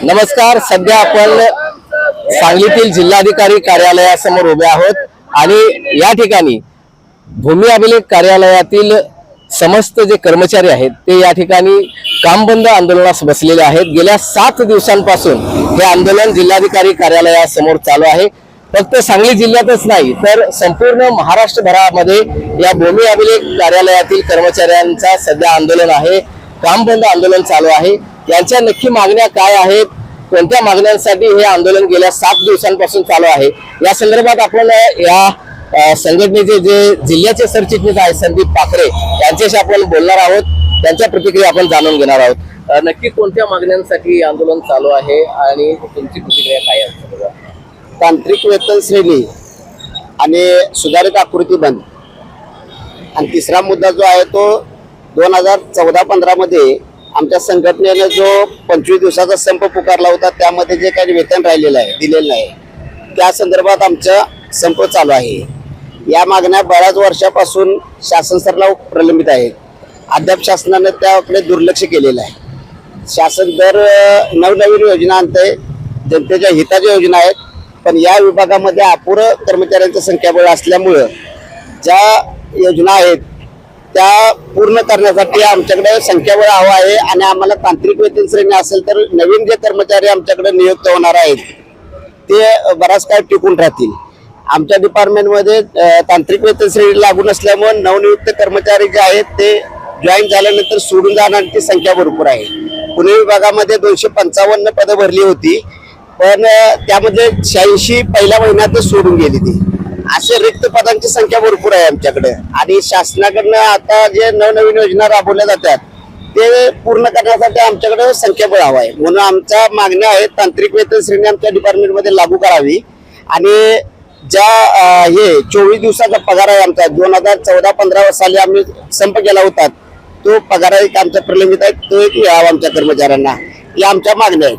नमस्कार. सध्या आपण सांगलीतील जिल्हाधिकारी कार्यालयासमोर उभे आहोत आणि या ठिकाणी भूमी अभिलेख कार्यालयातील समस्त जे कर्मचारी आहेत ते या ठिकाणी काम बंद आंदोलनास बसलेले आहेत. गेल्या 7 दिवसांपासून हे आंदोलन जिल्हाधिकारी कार्यालयासमोर चालू आहे. फक्त सांगली जिल्ह्यातच नाही तर संपूर्ण महाराष्ट्रभरामध्ये या भूमी अभिलेख कार्यालयातील कर्मचाऱ्यांचा सध्या आंदोलन आहे, काम बंद आंदोलन चालू आहे. यांच्या नक्की मागण्या काय आहेत, कोणत्या मागण्यांसाठी हे आंदोलन गेल्या 7 दिवसांपासून चालू आहे, या संदर्भात आपण या संघटनेचे जे जिल्ह्याचे सरचिटणीस आहेत संदीप पाखरे यांच्याशी आपण बोलणार आहोत. त्यांच्या प्रतिक्रिया आपण जाणून घेणार आहोत. नक्की कोणत्या मागण्यांसाठी आंदोलन चालू आहे आणि तुमची प्रतिक्रिया काय आहे? तांत्रिक वेतन श्रेणी आणि सुधारित आकृती बंद. आणि तिसरा मुद्दा जो आहे तो 2014-15 मध्ये आमच्या संघटनेने जो 25 दिवसाचा संप पुकारला होता, त्यामध्ये जे काही वेतन राहिलेलं आहे, दिलेलं नाही, त्या संदर्भात आमचा संप चालू आहे. या मागण्या बऱ्याच वर्षापासून शासन स्तराला प्रलंबित आहेत. अद्याप शासनाने त्याकडे दुर्लक्ष केलेलं आहे. शासन दर नवनवीन योजना आणतंय, जनतेच्या हिताच्या योजना आहेत, पण या विभागामध्ये अपुरं कर्मचाऱ्यांचं संख्याबळ असल्यामुळं ज्या योजना आहेत त्या पूर्ण करण्यासाठी आमच्याकडे संख्याबळ हवं आहे. आणि आम्हाला तांत्रिक वेतन श्रेणी असेल तर नवीन जे कर्मचारी आमच्याकडे नियुक्त होणार आहेत ते बराच काळ टिकून राहतील. आमच्या डिपार्टमेंटमध्ये तांत्रिक वेतन श्रेणी लागू नसल्यामुळे नवनियुक्त कर्मचारी जे आहेत ते जॉईन झाल्यानंतर सोडून जाण्याची संख्या भरपूर आहे. पुणे विभागामध्ये 255 पदं भरली होती, पण त्यामध्ये 86 पहिल्या महिन्यातच सोडून गेली ती. असे रिक्त पदांची संख्या भरपूर आहे आमच्याकडे. आणि शासनाकडनं आता जे नवनवीन योजना राबवल्या जातात ते पूर्ण करण्यासाठी आमच्याकडे संख्याबळ हवं आहे. म्हणून आमच्या मागण्या आहेत, तांत्रिक वेतन श्रेणी आमच्या डिपार्टमेंटमध्ये लागू करावी. आणि ज्या 24 दिवसाचा पगार आहे आमचा, 2014-15 साली आम्ही संप केला होता, तो पगार एक आमचा प्रलंबित आहे, तो एक मिळावा आमच्या कर्मचाऱ्यांना. या आमच्या मागण्या आहेत.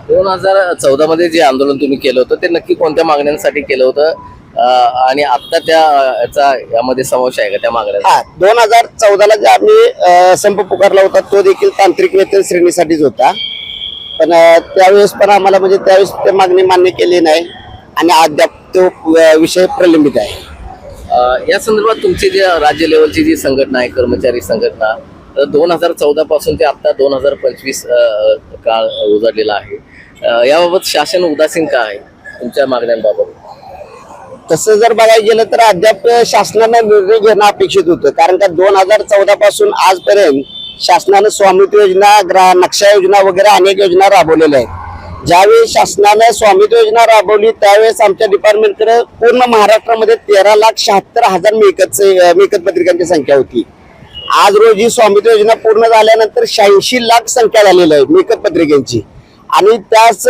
2014 मध्ये जे आंदोलन तुम्ही केलं होतं ते नक्की कोणत्या मागण्यांसाठी केलं होतं आणि आता त्याचा यामध्ये समावेश आहे का त्या मागण्या? 2014ला जे आम्ही संप पुकारला होता तो देखील तांत्रिक वेतन श्रेणीसाठीच होता. पण त्यावेळेस पण आम्हाला म्हणजे त्यावेळेस ते मागणी मान्य केली नाही आणि अद्याप तो विषय प्रलंबित आहे. या संदर्भात तुमची जी राज्य लेवलची जी संघटना आहे, कर्मचारी संघटना, 2014 पासून ते आता 2025 काळ उजाडलेला आहे, याबाबत शासन उदासीन का आहे तुमच्या मागण्यांबाबत? तसं जर बघायला गेलं तर अद्याप शासनानं निर्णय घेणं अपेक्षित होतं. कारण का 2014 पासून आजपर्यंत शासनानं स्वामित्व योजना, नक्षा योजना वगैरे अनेक योजना राबवलेल्या आहेत. ज्यावेळी शासनानं स्वामित्व योजना राबवली त्यावेळेस आमच्या डिपार्टमेंटकडे पूर्ण महाराष्ट्रामध्ये 13,76,000 मिळकत पत्रिकांची संख्या होती. आज रोजी स्वामित्व योजना पूर्ण झाल्यानंतर 86 लाख संख्या झालेली आहे मिळकत पत्रिकांची. आणि त्याच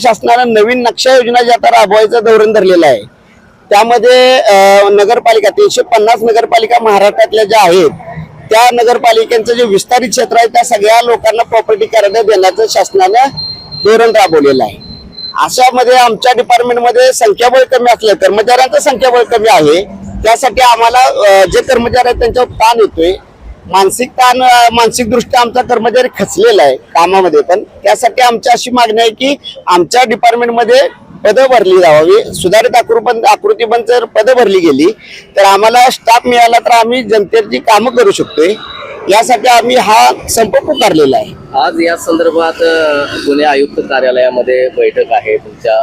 शासनानं नवीन नक्षा योजना ज्या आता राबवायचं धोरण धरलेलं आहे, त्यामध्ये नगरपालिका 350 नगरपालिका महाराष्ट्रातल्या ज्या आहेत त्या नगरपालिकांचं जे विस्तारित क्षेत्र आहे त्या सगळ्या लोकांना प्रॉपर्टी कार्ड देण्याचं शासनानं धोरण राबवलेलं आहे. अशामध्ये आमच्या डिपार्टमेंटमध्ये संख्याबळ कमी असलं, कर्मचाऱ्यांचं संख्याबळ कमी आहे, त्यासाठी आम्हाला जे कर्मचारी आहेत त्यांच्यावर ताण येतोय, मानसिक दृष्ट्या आमचा कर्मचारी खचलेला आहे कामामध्ये. पण त्यासाठी आमची अशी मागणी आहे की आमच्या डिपार्टमेंटमध्ये पदं भरली जावी. सुधारित आकृतीबंद जर पदं भरली गेली तर आम्हाला स्टाफ मिळाला तर आम्ही जनतेची कामं करू शकतोय. यासाठी आम्ही हा संप पुकारलेला आहे. आज या संदर्भात पुणे आयुक्त कार्यालयामध्ये बैठक आहे तुमच्या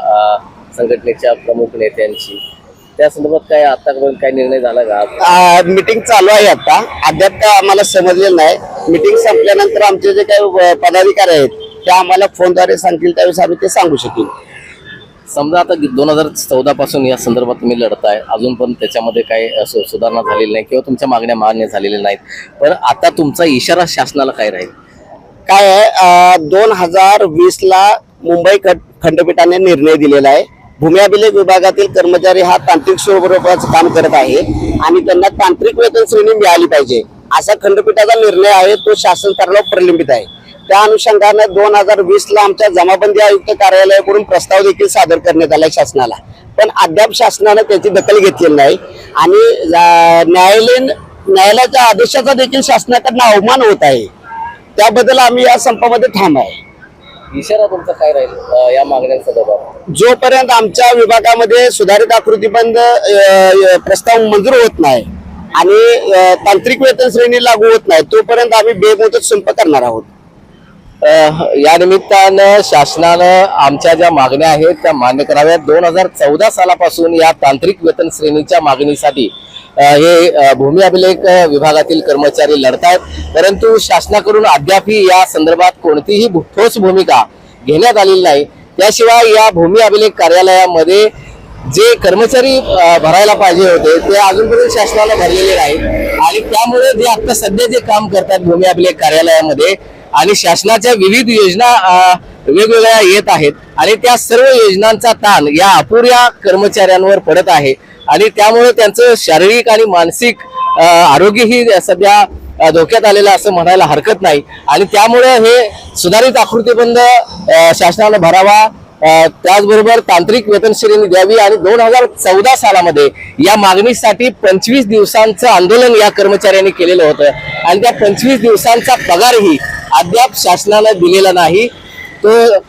संघटनेच्या प्रमुख नेत्यांची. त्या संदर्भात काय आतापर्यंत काय निर्णय झाला का? मीटिंग चालू आहे आता, अद्याप काय आम्हाला समजलेलं नाही. मीटिंग संपल्यानंतर आमचे जे काही पदाधिकारी आहेत ते आम्हाला फोनद्वारे सांगतील, त्यावेळेस आम्ही ते सांगू शकेल. समजा आता 2014 पासून या संदर्भात तुम्ही लढताय, अजून पण त्याच्यामध्ये काही सुधारणा झालेली नाही किंवा तुमच्या मागण्या मान्य झालेल्या नाहीत, पण आता तुमचा इशारा शासनाला काय राहील? काय आहे, 2020ला मुंबई खंडपीठाने निर्णय दिलेला आहे. भूमी अभिलेख विभागातील कर्मचारी हा तांत्रिक स्वरूपाचं काम करत आहे आणि त्यांना तांत्रिक वेतन श्रेणी मिळाली पाहिजे असा खंडपीठाचा निर्णय आहे, तो शासन स्तरावर प्रलंबित आहे. त्या अनुषंगाने 2020ला आमच्या जमाबंदी आयुक्त कार्यालयाकडून प्रस्ताव देखील सादर करण्यात आला शासनाला, पण अद्याप शासनाने त्याची दखल घेतलेली नाही. आणि न्यायालयाच्या आदेशाचा देखील शासनाकडून अवमान होत आहे. त्याबद्दल आम्ही या संपामध्ये ठाम आहे. इशारा तुमचा काय राहील या मागण्यांसंदर्भात? जोपर्यंत आमच्या विभागामध्ये सुधारित आकृतीबंध प्रस्ताव मंजूर होत नाही आणि तांत्रिक वेतन श्रेणी लागू होत नाही तोपर्यंत आम्ही बेमुदत संप करणार आहोत. या निमित्तानं शासनानं आमच्या ज्या मागण्या आहेत त्या मान्य कराव्यात. 2014 सालापासून या तांत्रिक वेतन श्रेणीच्या मागणीसाठी हे भूमी अभिलेख विभागातील कर्मचारी लढतायत, परंतु शासनाकडून अद्यापही या संदर्भात कोणतीही ठोस भूमिका घेण्यात आलेली नाही. त्याशिवाय या भूमी अभिलेख कार्यालयामध्ये जे कर्मचारी भरायला पाहिजे होते ते अजूनपर्यंत शासनाला भरलेले नाहीत आणि त्यामुळे जे आता सध्या जे काम करतात भूमी अभिलेख कार्यालयामध्ये आणि शासनाच्या विविध योजना वेगवेगळ्या येत आहेत आणि त्या सर्व योजनांचा ताण या अपुऱ्या कर्मचाऱ्यांवर पडत आहे आणि त्यामुळे त्यांचं शारीरिक आणि मानसिक आरोग्यही सध्या धोक्यात आलेलं असं म्हणायला हरकत नाही आणि त्यामुळे हे सुधारित आकृतीबंध शासनानं भरावा, त्याचबरोबर तांत्रिक वेतन श्रेणी द्यावी आणि 2014 सालामध्ये या मागणीसाठी 25 दिवसांचं आंदोलन या कर्मचाऱ्यांनी केलेलं होतं आणि त्या 25 दिवसांचा पगारही अद्याप शासनानं दिलेला नाही, तो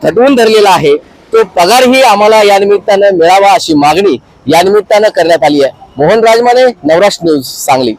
थटवून धरलेला आहे. तो पगारही आम्हाला या निमित्तानं मिळावा अशी मागणी या निमित्तानं करण्यात आली आहे. मोहन राजमाने, नवराष्ट्र न्यूज, सांगली.